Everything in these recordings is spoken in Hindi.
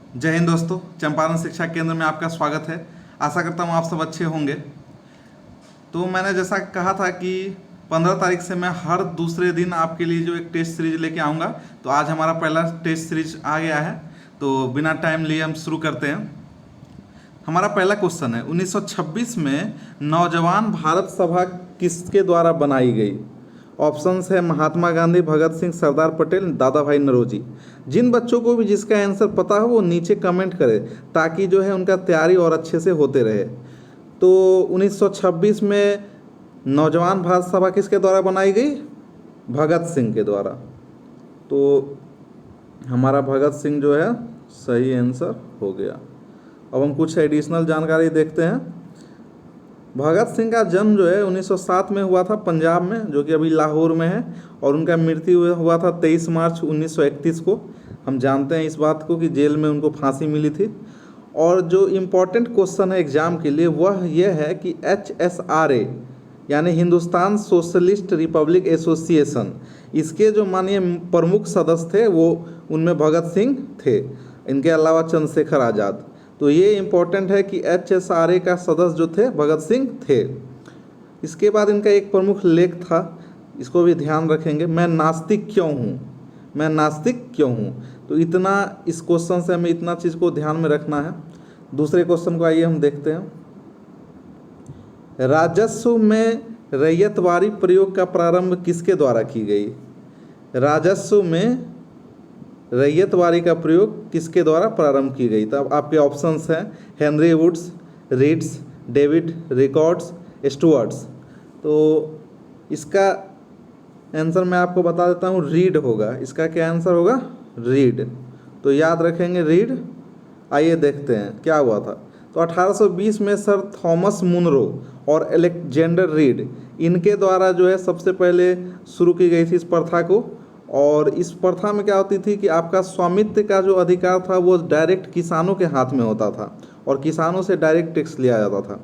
जय हिंद दोस्तों, चंपारण शिक्षा केंद्र में आपका स्वागत है। आशा करता हूँ आप सब अच्छे होंगे। तो मैंने जैसा कहा था कि 15 तारीख से मैं हर दूसरे दिन आपके लिए जो एक टेस्ट सीरीज लेके आऊँगा। तो आज हमारा पहला टेस्ट सीरीज आ गया है, तो बिना टाइम लिए हम शुरू करते हैं। हमारा पहला क्वेश्चन है, 1926 में नौजवान भारत सभा किसके द्वारा बनाई गई? ऑप्शंस है महात्मा गांधी, भगत सिंह, सरदार पटेल, दादा भाई नौरोजी। जिन बच्चों को भी जिसका आंसर पता हो वो नीचे कमेंट करें, ताकि जो है उनका तैयारी और अच्छे से होते रहे। तो 1926 में नौजवान भारत सभा किसके द्वारा बनाई गई? भगत सिंह के द्वारा। तो हमारा भगत सिंह जो है सही आंसर हो गया। अब हम कुछ एडिशनल जानकारी देखते हैं। भगत सिंह का जन्म जो है 1907 में हुआ था पंजाब में, जो कि अभी लाहौर में है, और उनका मृत्यु हुआ था 23 मार्च 1931 को। हम जानते हैं इस बात को कि जेल में उनको फांसी मिली थी। और जो इम्पोर्टेंट क्वेश्चन है एग्जाम के लिए वह यह है कि HSRA यानी हिंदुस्तान सोशलिस्ट रिपब्लिक एसोसिएशन, इसके जो माननीय प्रमुख सदस्य थे वो उनमें भगत सिंह थे, इनके अलावा चंद्रशेखर आज़ाद। तो ये इम्पोर्टेंट है कि HSRA का सदस्य जो थे भगत सिंह थे। इसके बाद इनका एक प्रमुख लेख था, इसको भी ध्यान रखेंगे, मैं नास्तिक क्यों हूँ, मैं नास्तिक क्यों हूँ। तो इतना इस क्वेश्चन से हमें इतना चीज़ को ध्यान में रखना है। दूसरे क्वेश्चन को आइए हम देखते हैं। राजस्व में रैयतवारी प्रयोग का प्रारंभ किसके द्वारा की गई? राजस्व में रैयतवारी का प्रयोग किसके द्वारा प्रारंभ की गई? तब आपके ऑप्शंस हैं Henry Woods, Reeds, David Records, Stuarts. तो इसका आंसर मैं आपको बता देता हूँ, रीड होगा। इसका क्या आंसर होगा? रीड। तो याद रखेंगे रीड। आइए देखते हैं क्या हुआ था। तो 1820 में सर थॉमस मुनरो और अलेक्जेंडर रीड, इनके द्वारा जो है सबसे पहले शुरू की गई थी इस प्रथा को। और इस प्रथा में क्या होती थी कि आपका स्वामित्व का जो अधिकार था वो डायरेक्ट किसानों के हाथ में होता था और किसानों से डायरेक्ट टैक्स लिया जाता था।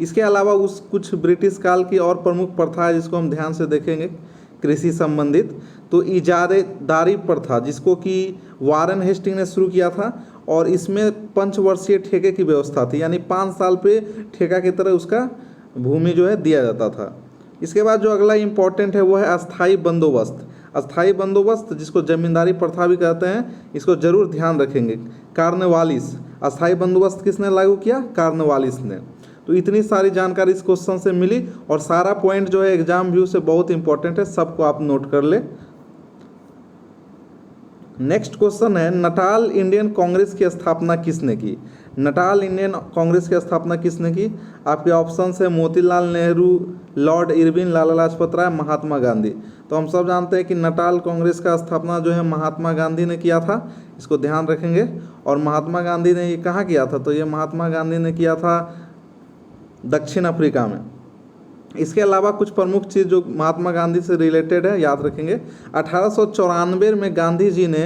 इसके अलावा उस कुछ ब्रिटिश काल की और प्रमुख प्रथा है जिसको हम ध्यान से देखेंगे कृषि संबंधित। तो इजारेदारी प्रथा, जिसको कि वारेन हेस्टिंग ने शुरू किया था, और इसमें 5 वर्षीय ठेके की व्यवस्था थी, यानी 5 साल पे ठेका की तरह उसका भूमि जो है दिया जाता था। इसके बाद जो अगला इम्पोर्टेंट है वो है अस्थाई बंदोबस्त। अस्थाई बंदोबस्त, जिसको जमींदारी प्रथा भी कहते हैं, इसको जरूर ध्यान रखेंगे। कार्नवालिस, अस्थाई बंदोबस्त किसने लागू किया? कार्नवालिस ने। तो इतनी सारी जानकारी इस क्वेश्चन से मिली, और सारा पॉइंट जो है एग्जाम व्यू से बहुत इंपॉर्टेंट है, सबको आप नोट कर ले। नेक्स्ट क्वेश्चन है, नटाल इंडियन कांग्रेस की स्थापना किसने की? नटाल इंडियन कांग्रेस की स्थापना किसने की? आपके ऑप्शन है मोतीलाल नेहरू, लॉर्ड इरविन, लाला लाजपत राय, महात्मा गांधी। तो हम सब जानते हैं कि नटाल कांग्रेस का स्थापना जो है महात्मा गांधी ने किया था, इसको ध्यान रखेंगे। और महात्मा गांधी ने ये कहाँ किया था? तो ये महात्मा गांधी ने किया था दक्षिण अफ्रीका में। इसके अलावा कुछ प्रमुख चीज़ जो महात्मा गांधी से रिलेटेड है याद रखेंगे। 1894 में गांधी जी ने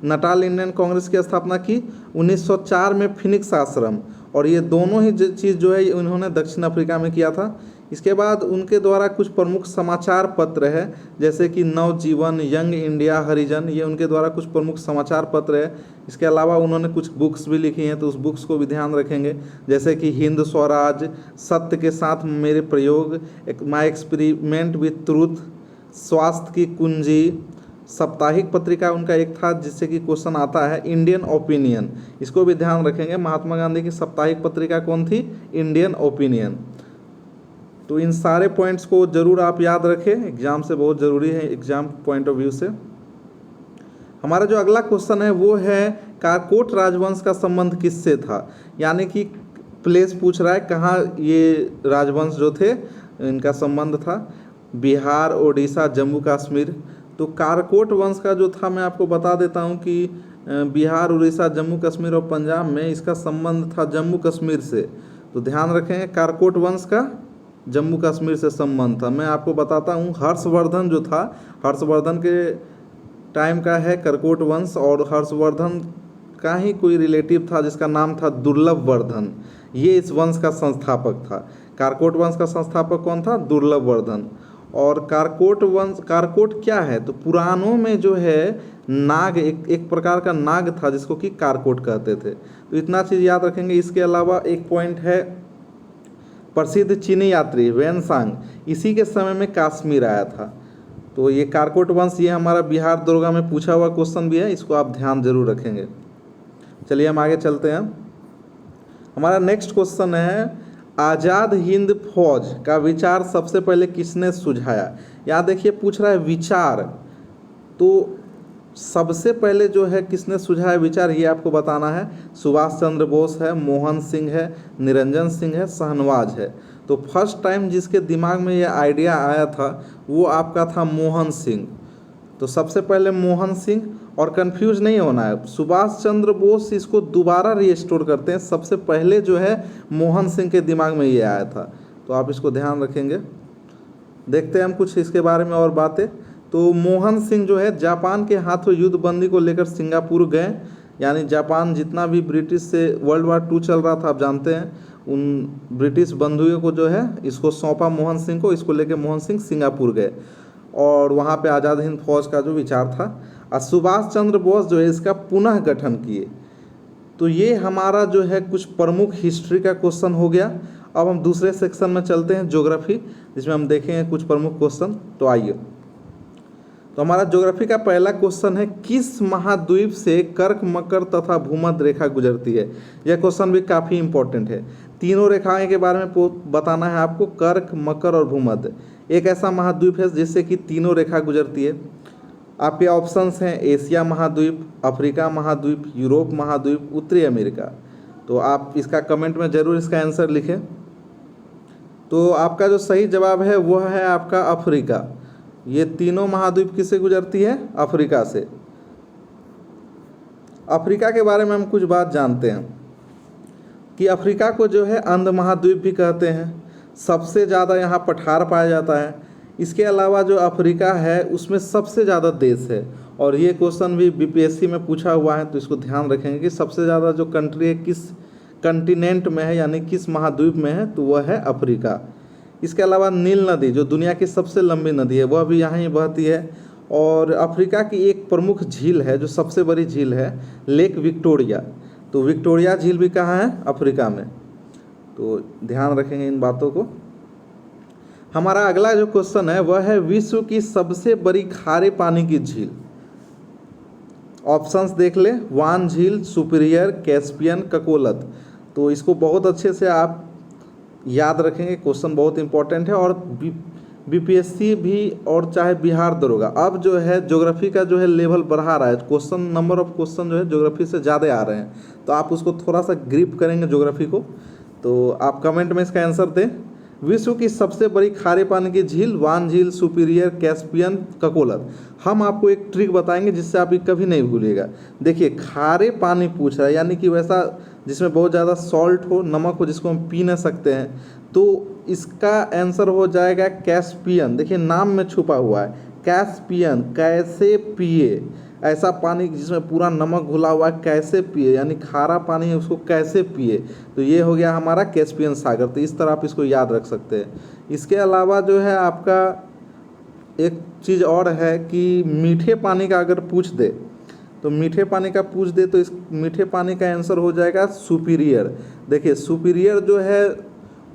नटाल इंडियन कांग्रेस की स्थापना की, 1904 में फिनिक्स आश्रम, और ये दोनों ही चीज़ जो है उन्होंने दक्षिण अफ्रीका में किया था। इसके बाद उनके द्वारा कुछ प्रमुख समाचार पत्र है, जैसे कि नवजीवन, यंग इंडिया, हरिजन, ये उनके द्वारा कुछ प्रमुख समाचार पत्र है। इसके अलावा उन्होंने कुछ बुक्स भी लिखी हैं, तो उस बुक्स को भी ध्यान रखेंगे, जैसे कि हिंद स्वराज, सत्य के साथ मेरे प्रयोग, माई एक्सपेरिमेंट विथ ट्रूथ, स्वास्थ्य की कुंजी। साप्ताहिक पत्रिका उनका एक था जिससे कि क्वेश्चन आता है इंडियन ओपिनियन, इसको भी ध्यान रखेंगे। महात्मा गांधी की साप्ताहिक पत्रिका कौन थी? Indian opinion. तो इन सारे पॉइंट्स को जरूर आप याद रखें, एग्जाम से बहुत ज़रूरी है, एग्जाम पॉइंट ऑफ व्यू से। हमारा जो अगला क्वेश्चन है वो है काककोट राजवंश का संबंध किससे था? यानी कि प्लेस पूछ रहा है कहाँ ये राजवंश जो थे इनका संबंध था। बिहार, ओडिशा, जम्मू कश्मीर। तो काककोट वंश का जो था मैं आपको बता देता हूँ कि बिहार, उड़ीसा, जम्मू कश्मीर और पंजाब में इसका संबंध था जम्मू कश्मीर से। तो ध्यान रखेंगे काककोट वंश का जम्मू कश्मीर से संबंध था। मैं आपको बताता हूँ, हर्षवर्धन जो था, हर्षवर्धन के टाइम का है काककोट वंश, और हर्षवर्धन का ही कोई रिलेटिव था जिसका नाम था दुर्लभ वर्धन, ये इस वंश का संस्थापक था। काककोट वंश का संस्थापक कौन था? दुर्लभ वर्धन। और कारकोट वंश, कारकोट क्या है, तो पुराणों में जो है नाग, एक प्रकार का नाग था जिसको कि कारकोट कहते थे। तो इतना चीज़ याद रखेंगे। इसके अलावा एक पॉइंट है, प्रसिद्ध चीनी यात्री वेनसांग इसी के समय में कश्मीर आया था। तो ये कारकोट वंश, ये हमारा बिहार दरोगा में पूछा हुआ क्वेश्चन भी है, इसको आप ध्यान जरूर रखेंगे। चलिए हम आगे चलते हैं। हमारा नेक्स्ट क्वेश्चन है, आज़ाद हिंद फौज का विचार सबसे पहले किसने सुझाया। यहाँ देखिए पूछ रहा है विचार, तो सबसे पहले जो है किसने सुझाया विचार, ये आपको बताना है। सुभाष चंद्र बोस है, मोहन सिंह है, निरंजन सिंह है, शाहनवाज है। तो फर्स्ट टाइम जिसके दिमाग में ये आइडिया आया था वो आपका था मोहन सिंह। तो सबसे पहले मोहन सिंह, और कंफ्यूज नहीं होना है, सुभाष चंद्र बोस इसको दोबारा रीस्टोर करते हैं, सबसे पहले जो है मोहन सिंह के दिमाग में ये आया था। तो आप इसको ध्यान रखेंगे। देखते हैं हम कुछ इसके बारे में और बातें। तो मोहन सिंह जो है जापान के हाथों युद्धबंदी को लेकर सिंगापुर गए, यानी जापान जितना भी ब्रिटिश से वर्ल्ड वार 2 चल रहा था, आप जानते हैं, उन ब्रिटिश बंधुओं को जो है इसको सौंपा मोहन सिंह को, इसको लेकर मोहन सिंह सिंगापुर गए और वहाँ पे आज़ाद हिंद फौज का जो विचार था। और सुभाष चंद्र बोस जो है इसका पुनः गठन किए। तो ये हमारा जो है कुछ प्रमुख हिस्ट्री का क्वेश्चन हो गया। अब हम दूसरे सेक्शन में चलते हैं, ज्योग्राफी, जिसमें हम देखेंगे कुछ प्रमुख क्वेश्चन। तो आइए, तो हमारा ज्योग्राफी का पहला क्वेश्चन है, किस महाद्वीप से कर्क, मकर तथा भूमध्य रेखा गुजरती है। यह क्वेश्चन भी काफ़ी इंपॉर्टेंट है। तीनों रेखाएं के बारे में बताना है आपको, कर्क, मकर और भूमध्य। एक ऐसा महाद्वीप है जिससे कि तीनों रेखा गुजरती है। आपके ऑप्शंस हैं एशिया महाद्वीप, अफ्रीका महाद्वीप, यूरोप महाद्वीप, उत्तरी अमेरिका। तो आप इसका कमेंट में ज़रूर इसका आंसर लिखें। तो आपका जो सही जवाब है वह है आपका अफ्रीका। ये तीनों महाद्वीप किससे गुजरती है, अफ्रीका से। अफ्रीका के बारे में हम कुछ बात जानते हैं कि अफ्रीका को जो है अंध महाद्वीप भी कहते हैं। सबसे ज़्यादा यहाँ पठार पाया जाता है। इसके अलावा जो अफ्रीका है उसमें सबसे ज़्यादा देश है, और ये क्वेश्चन भी बीपीएससी में पूछा हुआ है। तो इसको ध्यान रखेंगे कि सबसे ज़्यादा जो कंट्री है किस कंटिनेंट में है, यानी किस महाद्वीप में है, तो वह है अफ्रीका। इसके अलावा नील नदी जो दुनिया की सबसे लंबी नदी है वह भी यहाँ ही बहती है। और अफ्रीका की एक प्रमुख झील है जो सबसे बड़ी झील है, लेक विक्टोरिया। तो विक्टोरिया झील भी कहाँ है, अफ्रीका में। तो ध्यान रखेंगे इन बातों को। हमारा अगला जो क्वेश्चन है वह है, विश्व की सबसे बड़ी खारे पानी की झील। ऑप्शंस देख ले, वान झील, सुपीरियर, कैस्पियन, ककोलत। तो इसको बहुत अच्छे से आप याद रखेंगे, क्वेश्चन बहुत इंपॉर्टेंट है। और बीपीएससी भी और चाहे बिहार दरोगा अब जो है ज्योग्राफी का जो है लेवल बढ़ा रहा है, क्वेश्चन नंबर ऑफ क्वेश्चन जो है ज्योग्राफी से ज़्यादा आ रहे हैं। तो आप उसको थोड़ा सा ग्रिप करेंगे ज्योग्राफी को। तो आप कमेंट में इसका आंसर दें। विश्व की सबसे बड़ी खारे पानी की झील, वान झील, सुपीरियर, कैस्पियन, ककोलत। हम आपको एक ट्रिक बताएंगे जिससे आप ये कभी नहीं भूलिएगा। देखिए, खारे पानी पूछ रहा है, यानी कि वैसा जिसमें बहुत ज़्यादा सॉल्ट हो, नमक हो, जिसको हम पी ना सकते हैं। तो इसका आंसर हो जाएगा कैस्पियन। देखिए नाम में छुपा हुआ है कैस्पियन, कैसे पिए, ऐसा पानी जिसमें पूरा नमक घुला हुआ है, कैसे पिए, यानी खारा पानी है उसको कैसे पिए। तो ये हो गया हमारा कैस्पियन सागर। तो इस तरह आप इसको याद रख सकते हैं। इसके अलावा जो है आपका एक चीज़ और है कि मीठे पानी का अगर पूछ दे, तो मीठे पानी का पूछ दे तो इस मीठे पानी का आंसर हो जाएगा सुपीरियर। देखिए सुपीरियर जो है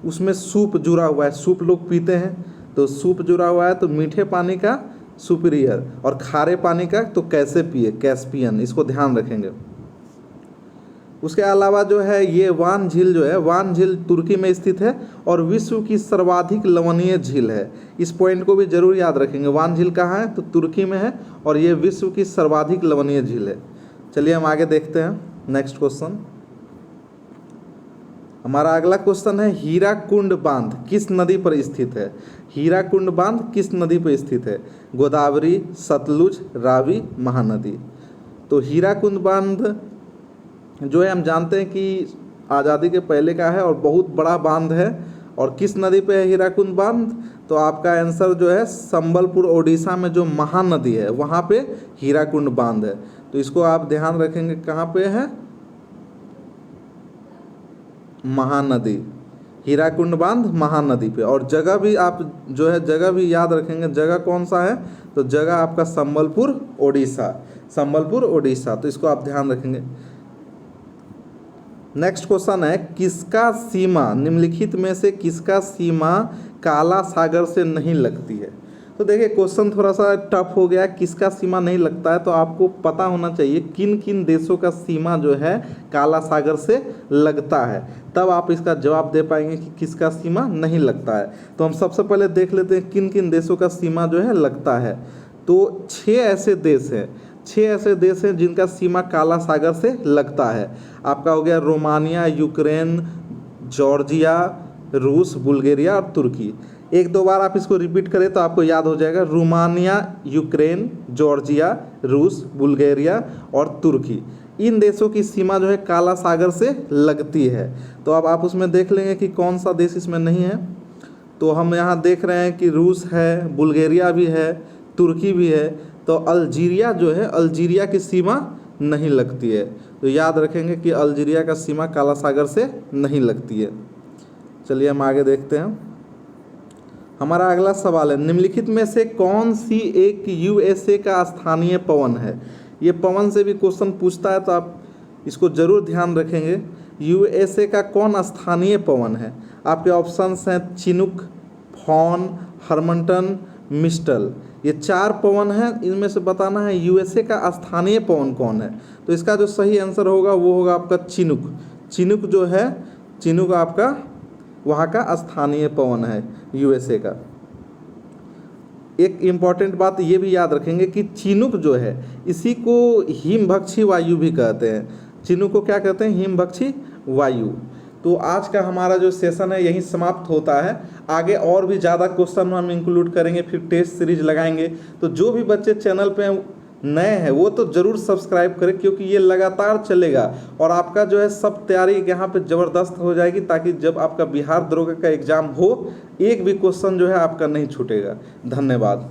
उसमें सूप जुड़ा हुआ है, सूप लोग पीते हैं, तो सूप जुड़ा हुआ है, तो मीठे पानी का सुपीरियर और खारे पानी का तो कैसे पिए, कैस्पियन। इसको ध्यान रखेंगे। उसके अलावा जो है ये वान झील जो है, वान झील तुर्की में स्थित है और विश्व की सर्वाधिक लवणीय झील है। इस पॉइंट को भी जरूर याद रखेंगे। वान झील कहाँ है, तो तुर्की में है और ये विश्व की सर्वाधिक लवणीय झील है। चलिए हम आगे देखते हैं नेक्स्ट क्वेश्चन। हमारा अगला क्वेश्चन है, हीराकुंड बांध किस नदी पर स्थित है। हीराकुंड बांध किस नदी पर स्थित है, गोदावरी, सतलुज, रावी, महानदी। तो हीराकुंड बांध जो है हम जानते हैं कि आज़ादी के पहले का है और बहुत बड़ा बांध है। और किस नदी पे है हीराकुंड बांध, तो आपका आंसर जो है संबलपुर ओडिशा में जो महानदी है वहाँ पे हीराकुंड बांध है। तो इसको आप ध्यान रखेंगे, कहाँ पे है, महानदी। हीराकुंड बांध महानदी पे। और जगह भी आप जो है जगह भी याद रखेंगे, जगह कौन सा है, तो जगह आपका संबलपुर उड़ीसा, संबलपुर उड़ीसा, तो इसको आप ध्यान रखेंगे। नेक्स्ट क्वेश्चन है, किसका सीमा, निम्नलिखित में से किसका सीमा काला सागर से नहीं लगती है। तो देखिए क्वेश्चन थोड़ा सा टफ हो गया, किसका सीमा नहीं लगता है, तो आपको पता होना चाहिए किन किन देशों का सीमा जो है काला सागर से लगता है, तब आप इसका जवाब दे पाएंगे कि किसका सीमा नहीं लगता है। तो हम सबसे पहले देख लेते हैं किन किन देशों का सीमा जो है लगता है। तो 6 ऐसे देश हैं, 6 ऐसे देश हैं जिनका सीमा काला सागर से लगता है। आपका हो गया रोमानिया, यूक्रेन, जॉर्जिया, रूस, बुल्गारिया और तुर्की। एक दो बार आप इसको रिपीट करें तो आपको याद हो जाएगा, रोमानिया, यूक्रेन, जॉर्जिया, रूस, बुल्गारिया और तुर्की। इन देशों की सीमा जो है काला सागर से लगती है। तो अब आप उसमें देख लेंगे कि कौन सा देश इसमें नहीं है। तो हम यहाँ देख रहे हैं कि रूस है, बुल्गारिया भी है, तुर्की भी है। तो अल्जीरिया जो है, अल्जीरिया की सीमा नहीं लगती है। तो याद रखेंगे कि अल्जीरिया का सीमा काला सागर से नहीं लगती है। चलिए हम आगे देखते हैं। हमारा अगला सवाल है, निम्नलिखित में से कौन सी एक यूएसए का स्थानीय पवन है। ये पवन से भी क्वेश्चन पूछता है, तो आप इसको जरूर ध्यान रखेंगे। यूएसए का कौन स्थानीय पवन है। आपके ऑप्शंस हैं चिनूक, फॉन, हर्मनटन, मिस्टल। ये 4 पवन हैं, इनमें से बताना है यूएसए का स्थानीय पवन कौन है। तो इसका जो सही आंसर होगा वो होगा आपका चिनूक। चिनूक जो है, चिनूक आपका वहाँ का स्थानीय पवन है यूएसए का। एक इम्पॉर्टेंट बात ये भी याद रखेंगे कि चिनूक जो है इसी को हिमभक्षी वायु भी कहते हैं। चिनूक को क्या कहते हैं, हिमभक्षी वायु। तो आज का हमारा जो सेशन है यहीं समाप्त होता है। आगे और भी ज़्यादा क्वेश्चन हम इंक्लूड करेंगे, फिर टेस्ट सीरीज लगाएंगे। तो जो भी बच्चे चैनल पे नए हैं वो तो ज़रूर सब्सक्राइब करें, क्योंकि ये लगातार चलेगा और आपका जो है सब तैयारी यहाँ पे ज़बरदस्त हो जाएगी, ताकि जब आपका बिहार दरोगा का एग्ज़ाम हो एक भी क्वेश्चन जो है आपका नहीं छूटेगा। धन्यवाद।